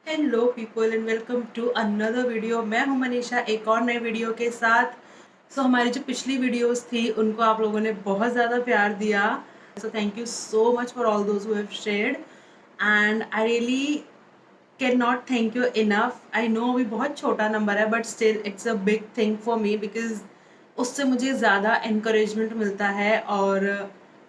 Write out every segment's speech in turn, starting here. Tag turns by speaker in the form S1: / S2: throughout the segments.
S1: Hello people and welcome to another video. मैं हूं मनीषा एक और नए वीडियो के साथ। हमारी जो पिछली वीडियोस थी उनको आप लोगों ने बहुत ज़्यादा प्यार दिया। So thank you so much for all those who have shared and I really can not thank you enough. I know अभी बहुत छोटा नंबर है but still it's a big thing for me because उससे मुझे ज़्यादा encouragement मिलता है और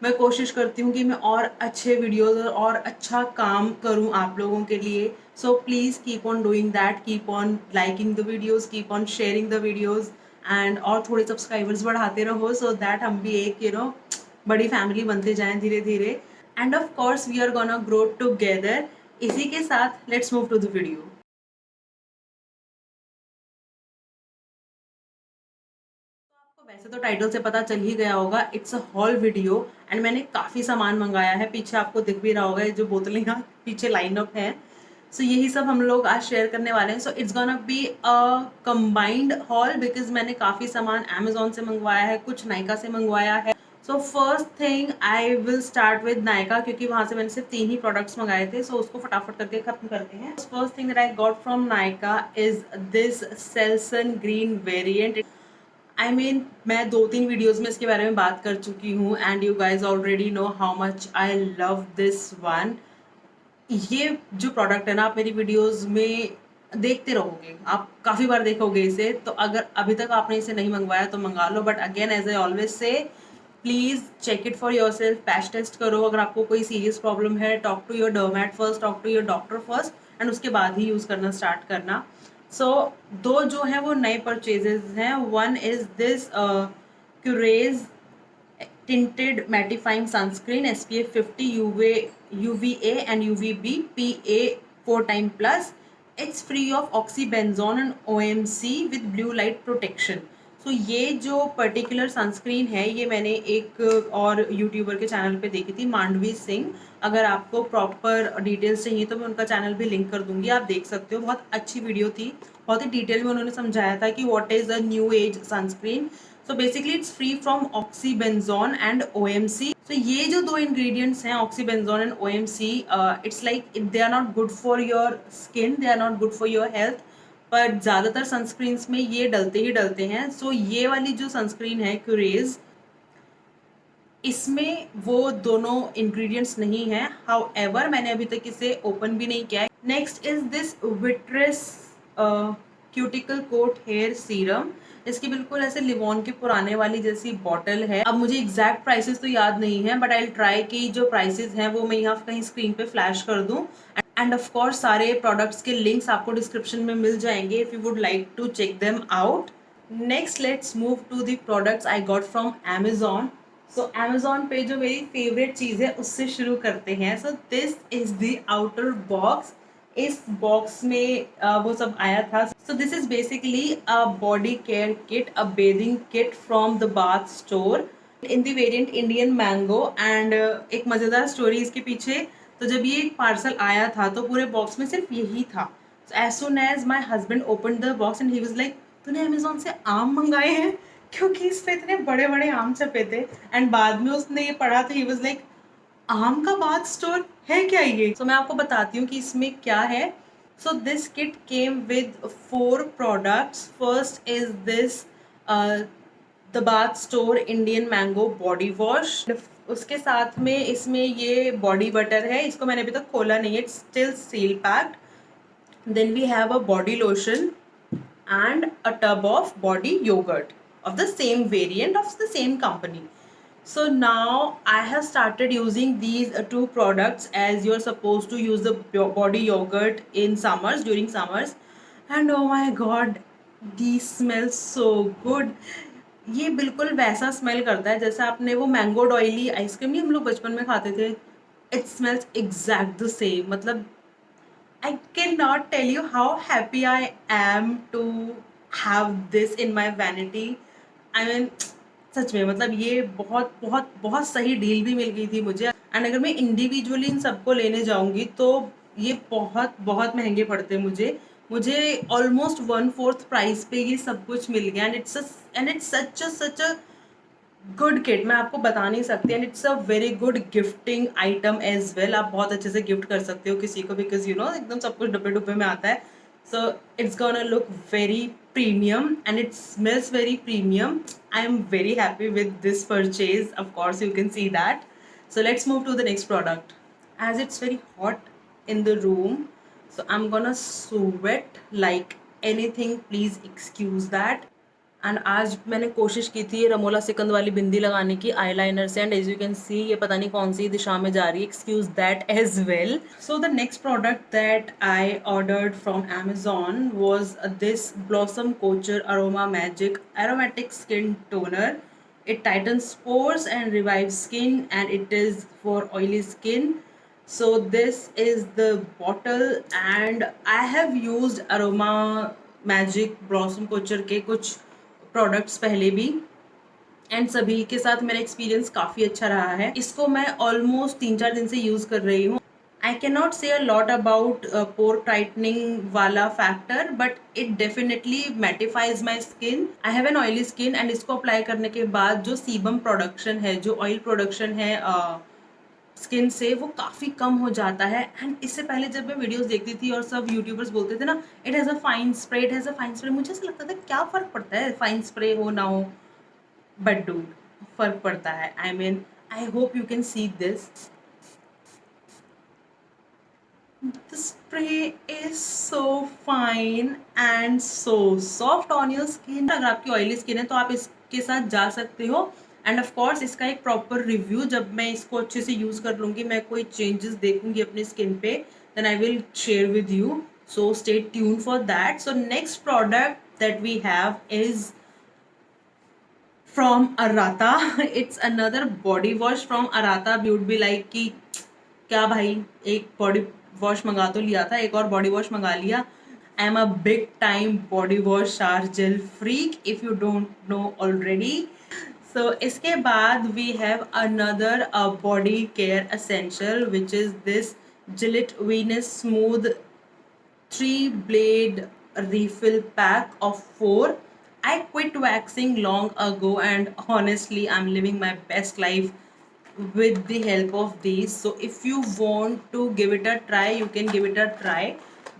S1: मैं कोशिश करती हूँ कि मैं और अच्छे वीडियोस और अच्छा काम करूँ आप लोगों के लिए। So please keep on doing that, keep on liking the videos, keep on sharing the videos and और थोड़े सब्सक्राइबर्स बढ़ाते रहो सो दैट हम भी एक बड़ी फैमिली बनते जाएं धीरे धीरे and of course we are gonna grow together. इसी के साथ let's move to the video. आपको वैसे तो टाइटल से पता चल ही गया होगा, it's a hall video and मैंने काफ़ी सामान मंगाया है। पीछे आपको दिख भी रहा होगा ये जो बोतलें यहाँ पीछे लाइन अप है। सो यही सब हम लोग आज शेयर करने वाले हैं। So it's gonna be a combined hall because मैंने काफ़ी सामान अमेजोन से मंगवाया है, कुछ नायका से मंगवाया है। So first thing I will start with Nykaa क्योंकि वहाँ से मैंने सिर्फ 3 ही प्रोडक्ट्स मंगाए थे। सो उसको फटाफट करके खत्म करते हैं। First thing that I got from Nykaa is this Selsun green variant. I mean मैं 2-3 वीडियोज़ में इसके बारे में बात कर चुकी हूँ and you guys already know how much I love this one. ये जो प्रोडक्ट है ना, आप मेरी वीडियोज़ में देखते रहोगे, आप काफ़ी बार देखोगे इसे। तो अगर अभी तक आपने इसे नहीं मंगवाया तो मंगा लो, but again as I always say please check it for yourself, patch test करो। अगर आपको कोई सीरियस प्रॉब्लम है talk to your derm first, talk to your doctor first and उसके बाद ही यूज़ करना स्टार्ट करना। सो दो जो हैं वो नए परचेजेज हैं। One is this Qurez tinted mattifying sunscreen SPF 50 UVA and UVB PA 4 time plus. It's free of oxybenzone and OMC with blue light protection. सो ये जो पर्टिकुलर सनस्क्रीन है ये मैंने एक और यूट्यूबर के चैनल पे देखी थी, मांडवी सिंह। अगर आपको प्रॉपर डिटेल्स चाहिए तो मैं उनका चैनल भी लिंक कर दूंगी, आप देख सकते हो। बहुत अच्छी वीडियो थी, बहुत ही डिटेल में उन्होंने समझाया था कि what is a new age sunscreen. So basically it's free from oxybenzone and OMC. तो ये जो दो इंग्रेडिएंट्स हैं oxybenzone and OMC, it's like they are not good for your skin, they are not good for your health, पर ज़्यादातर sunscreens में ये डलते ही डलते हैं। सो ये वाली जो सनस्क्रीन है क्यूरेज, इसमें वो दोनों इंग्रेडिएंट्स नहीं है। हाउ एवर मैंने अभी तक इसे ओपन भी नहीं किया है। Next is this Vitress cuticle coat hair serum. इसकी बिल्कुल ऐसे लिवॉन के पुराने वाली जैसी बॉटल है। अब मुझे एग्जैक्ट प्राइसेस तो याद नहीं है बट आई विल ट्राई कि जो प्राइसेस हैं वो मैं यहाँ कहीं स्क्रीन पे फ्लैश कर दूँ एंड ऑफ कोर्स सारे प्रोडक्ट्स के लिंक्स आपको डिस्क्रिप्शन में मिल जाएंगे if you would like to check them out. Next let's move to the products I got from Amazon. So Amazon पे जो मेरी फेवरेट चीज़ है उससे शुरू करते हैं। So this is the outer box. इस बॉक्स में वो सब आया था। So this is basically a body care kit, a bathing kit from the bath store in the variant Indian mango and एक मज़ेदार स्टोरी इसके पीछे। तो जब ये पार्सल आया था तो पूरे बॉक्स में सिर्फ यही था। As soon as my husband open the box and he was like, तूने अमेजोन से आम मंगाए हैं? क्योंकि इस पे इतने बड़े बड़े आम छपे थे एंड बाद में उसने ये पढ़ा तो ही वाज लाइक, आम का बाथ स्टोर है क्या ये? मैं आपको बताती हूँ कि इसमें क्या है। So this kit came with 4 products. First is this the bath store Indian mango body wash. उसके साथ में इसमें ये बॉडी बटर है, इसको मैंने अभी तक खोला नहीं है, it's still seal packed. Then we have a body lotion and a tub of body yogurt of the same variant of the same company. So now I have started using these two products as you're supposed to use the body yogurt in summers, during summers, and oh my god, these smell so good. ये बिल्कुल वैसा smell करता है जैसा आपने वो mango डॉयली ice cream नहीं हम लोग बचपन में खाते थे। It smells exact the same. मतलब I cannot tell you how happy I am to have this in my vanity. I mean, सच में मतलब ये बहुत बहुत बहुत सही डील भी मिल गई थी मुझे एंड अगर मैं इंडिविजुअली इन सबको लेने जाऊंगी तो ये बहुत बहुत महंगे पड़ते मुझे। मुझे ऑलमोस्ट 1/4 प्राइस पे ये सब कुछ मिल गया and it's such a good kit, मैं आपको बता नहीं सकती, and it's a very good gifting item as well. आप बहुत अच्छे से गिफ्ट कर सकते हो किसी को, बिकॉज यू नो एकदम सब कुछ डब्बे डुब्बे में आता है। So it's gonna look very premium and it smells very premium. I am very happy with this purchase, of course you can see that. So let's move to the next product. As it's very hot in the room, so I'm gonna sweat like anything. Please excuse that. And आज मैंने कोशिश की थी ये रमोला सिकंद वाली बिंदी लगाने की eyeliner से, and as you can see ये पता नहीं कौन सी दिशा में जा रही है, excuse that as well. So the next product that I ordered from Amazon was this Blossom Culture Aroma Magic Aromatic Skin Toner. It tightens pores and revives skin, and it is for oily skin. So this is the bottle, and I have used Aroma Magic Blossom Culture के कुछ products पहले भी, and सभी के साथ मेरा experience काफ़ी अच्छा रहा है। इसको मैं ऑलमोस्ट 3-4 दिन से यूज़ कर रही हूँ। आई can not say a lot about pore tightening वाला factor, but it definitely mattifies my skin. I have an oily skin, and इसको अप्लाई करने के बाद जो सीबम प्रोडक्शन है, जो ऑयल प्रोडक्शन है स्किन से, वो काफ़ी कम हो जाता है। एंड इससे पहले जब मैं वीडियोस देखती थी और सब यूट्यूबर्स बोलते थे ना, it has a fine spray, it has a fine spray, मुझे ऐसा लगता था क्या फ़र्क पड़ता है फाइन स्प्रे हो ना हो, बट डूड फ़र्क पड़ता है। I mean, I hope you can see this. The spray is so fine and so soft on your skin. अगर आपकी ऑयली स्किन है तो आप इसके साथ जा सकते हो। एंड ऑफ कोर्स इसका एक प्रॉपर रिव्यू जब मैं इसको अच्छे से यूज़ कर लूँगी, मैं कोई चेंजेस देखूंगी अपनी स्किन पे, then I will share with you. So stay tune for that. So next product that we have is from Arata. It's another body wash from Arata. You would be like कि क्या भाई, एक body wash मंगा तो लिया था, एक और बॉडी वॉश मंगा लिया। I am a big time body wash shower gel freak, if you don't know already. So इसके बाद we have another body care essential which is this Gillette Venus smooth 3-blade refill pack of 4. I quit waxing long ago, and honestly, I'm living my best life with the help of these. So, if you want to give it a try, you can give it a try.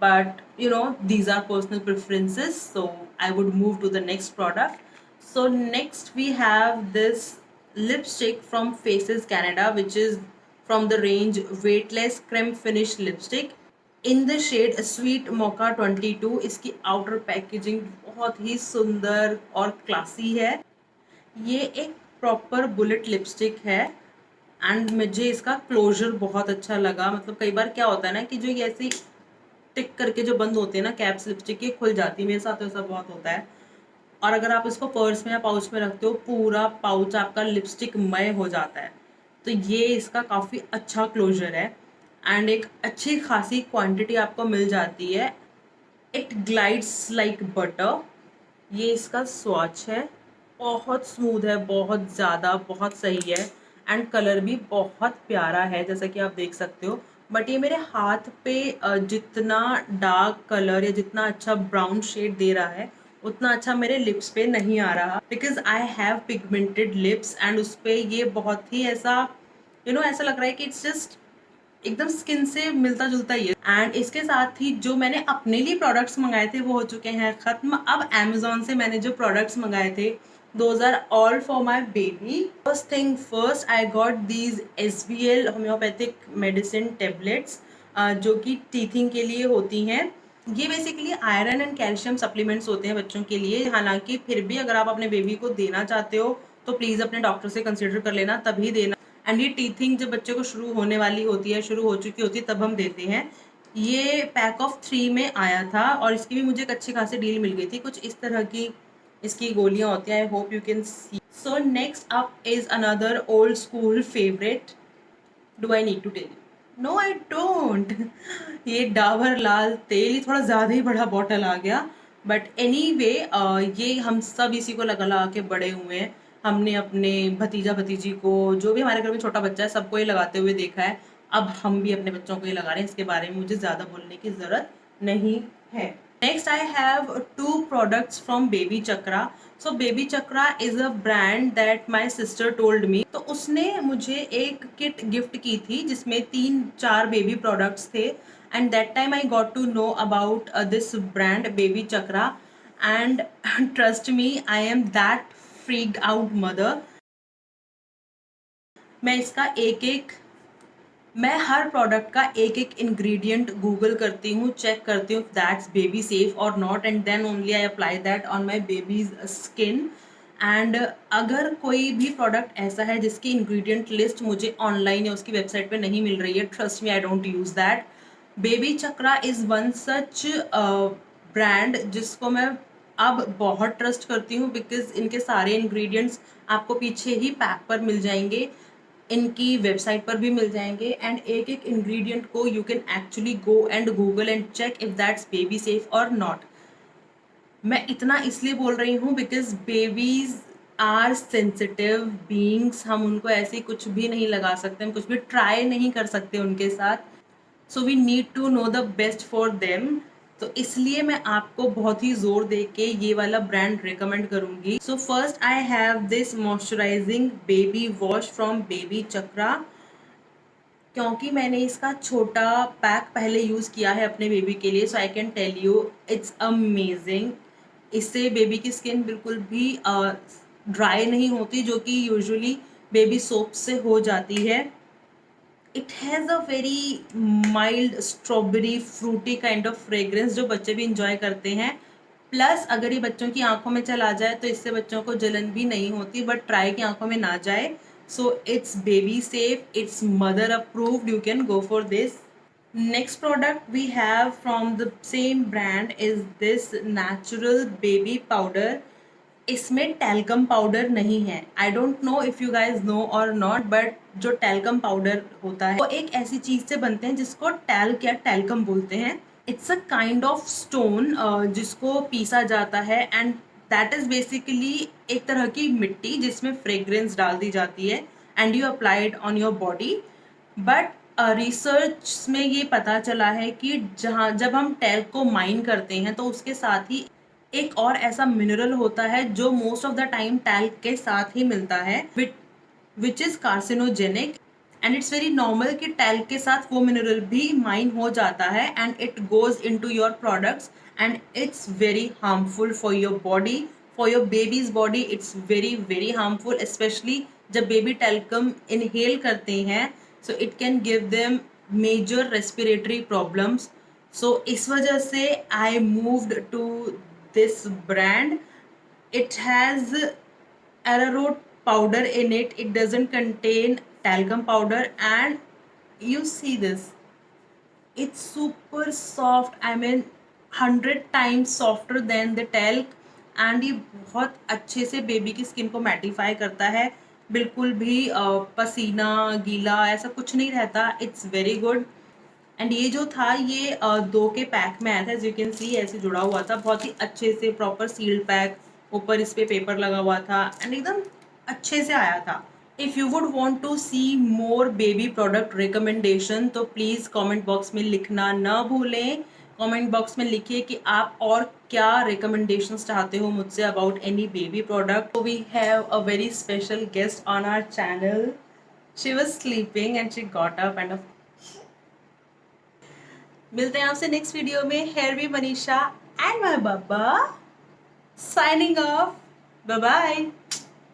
S1: But you know, these are personal preferences. So, I would move to the next product. So, next we have this lipstick from Faces Canada, which is from the range Weightless Creme Finish Lipstick in the shade sweet mocha 22। इसकी outer packaging बहुत ही सुंदर और classy है। ये एक proper bullet lipstick है, and मुझे इसका क्लोजर बहुत अच्छा लगा। मतलब कई बार क्या होता है ना कि जो ये ऐसी टिक करके जो बंद होते हैं ना कैप्स लिपस्टिक की, खुल जाती है, मेरे साथ तो ऐसा बहुत होता है। और अगर आप इसको पर्स में या पाउच में रखते हो, पूरा पाउच आपका लिपस्टिक मय हो जाता है। तो ये इसका काफ़ी अच्छा क्लोजर है, एंड एक अच्छी खासी क्वांटिटी आपको मिल जाती है। It glides like butter. ये इसका स्वॉच है, बहुत स्मूथ है, बहुत ज़्यादा, बहुत सही है, एंड कलर भी बहुत प्यारा है जैसा कि आप देख सकते हो। बट ये मेरे हाथ पे जितना डार्क कलर या जितना अच्छा ब्राउन शेड दे रहा है, उतना अच्छा मेरे लिप्स पे नहीं आ रहा, because I have pigmented lips, and उस पर ये बहुत ही ऐसा ऐसा लग रहा है कि इट्स जस्ट एकदम स्किन से मिलता जुलता ही है। एंड इसके साथ ही जो मैंने अपने लिए प्रोडक्ट्स मंगाए थे वो हो चुके हैं ख़त्म। अब अमेजोन से मैंने जो प्रोडक्ट्स मंगाए थे, those are all for my baby. First thing first, I got these SBL homeopathic medicine tablets, जो कि टीथिंग के लिए होती हैं। ये basically iron and calcium supplements होते हैं बच्चों के लिए। हालांकि फिर भी अगर आप अपने बेबी को देना चाहते हो तो प्लीज़ अपने डॉक्टर से कंसिडर कर लेना, तभी देना। एंड ये टीथिंग जब बच्चे को शुरू होने वाली होती है, शुरू हो चुकी होती है, तब हम देते हैं। ये पैक ऑफ 3 में आया था, और इसकी भी मुझे एक अच्छी खासी डील मिल गई थी। कुछ इस तरह की इसकी गोलियां होती हैं। I hope you can see. So next up is another old school favourite. Do I need to tell you? No I don't. ये डाबर लाल तेल, ये थोड़ा ज़्यादा ही बड़ा बॉटल आ गया, बट एनी वे ये हम सब इसी को लगा लगा के बड़े हुए हैं। हमने अपने भतीजा भतीजी को, जो भी हमारे घर में छोटा बच्चा है, सबको ये लगाते हुए देखा है। अब हम भी अपने बच्चों को ये लगा रहे हैं। इसके बारे में मुझे ज़्यादा बोलने की ज़रूरत नहीं है। Next, I have two products from Baby Chakra. So Baby Chakra is a brand that my sister told me. तो उसने मुझे एक किट गिफ्ट की थी जिसमें 3-4 बेबी प्रोडक्ट्स थे, and that time I got to know about this brand baby Chakra, and trust me, I am that freaked out mother. मैं इसका मैं हर प्रोडक्ट का एक एक इंग्रेडिएंट गूगल करती हूँ, चेक करती हूँ दैट्स बेबी सेफ और not, and then only I apply that on my baby's skin. And अगर कोई भी प्रोडक्ट ऐसा है जिसकी इंग्रेडिएंट लिस्ट मुझे ऑनलाइन या उसकी वेबसाइट पे नहीं मिल रही है, trust me, I don't use that. Baby chakra is one such brand जिसको मैं अब बहुत ट्रस्ट करती हूँ, बिकॉज इनके सारे इंग्रेडिएंट्स आपको पीछे ही पैक पर मिल जाएंगे, इनकी वेबसाइट पर भी मिल जाएंगे, एंड एक एक इंग्रेडिएंट को you can actually go and Google and check if that's baby safe और नॉट. मैं इतना इसलिए बोल रही हूँ because babies are sensitive beings, हम उनको ऐसे कुछ भी नहीं लगा सकते, हम कुछ भी ट्राई नहीं कर सकते उनके साथ. So we need to know the best for them. तो इसलिए मैं आपको बहुत ही जोर दे के ये वाला ब्रांड रिकमेंड करूंगी. So first I have this moisturising baby wash from Baby Chakra. क्योंकि मैंने इसका छोटा पैक पहले यूज़ किया है अपने बेबी के लिए, so I can tell you it's amazing. इससे बेबी की स्किन बिल्कुल भी ड्राई नहीं होती, जो कि यूजुअली बेबी सोप से हो जाती है. It has a very mild strawberry fruity kind of fragrance जो बच्चे भी इंजॉय करते हैं. प्लस अगर ये बच्चों की आंखों में चला जाए तो इससे बच्चों को जलन भी नहीं होती, बट ट्राई की आंखों में ना जाए. So it's baby safe, it's mother approved, you can go for this. Next product we have from the same brand is this natural baby powder. इसमें टैल्कम पाउडर नहीं है. I don't know if you guys know or not, but जो talcum powder होता है वो एक ऐसी चीज से बनते हैं जिसको टैल्क या टैल्कम बोलते हैं. It's a kind of stone जिसको पीसा जाता है, एंड दैट इज बेसिकली एक तरह की मिट्टी जिसमें फ्रेग्रेंस डाल दी जाती है, and you applied on your body. But research में ये पता चला है कि जब हम टैल्क को माइन करते हैं तो उसके साथ ही एक और ऐसा मिनरल होता है जो most of the time talc के साथ ही मिलता है, which is carcinogenic. And it's very normal कि टैल्क के साथ वो मिनरल भी माइन हो जाता है, and it goes into your products, and it's very harmful for your body, for your baby's body. It's very very harmful, specially जब baby talcum inhale करते हैं, so it can give them major respiratory problems. सो इस वजह से I moved to this brand. It has arrowroot powder in it. It doesn't contain talcum powder, and you see this, it's super soft. I mean 100 times softer than the talc, and ये बहुत अच्छे से baby की skin को mattify करता है. बिल्कुल भी पसीना गीला ऐसा कुछ नहीं रहता. It's very good. एंड ये जो था ये 2 के पैक में आया था, एज यू कैन सी ऐसे जुड़ा हुआ था, बहुत ही अच्छे से प्रॉपर सील्ड पैक, ऊपर इस पे पेपर लगा हुआ था, एंड एकदम अच्छे से आया था. If you would want to see more baby product recommendation तो प्लीज़ कमेंट बॉक्स में लिखना ना भूलें. कमेंट बॉक्स में लिखिए कि आप और क्या रिकमेंडेशंस चाहते हो मुझसे about any baby product. We have a very special guest on our channel. She was sleeping and she got up and मिलते हैं आपसे नेक्स्ट वीडियो में. Here be Manisha and my baba signing off. Bye bye.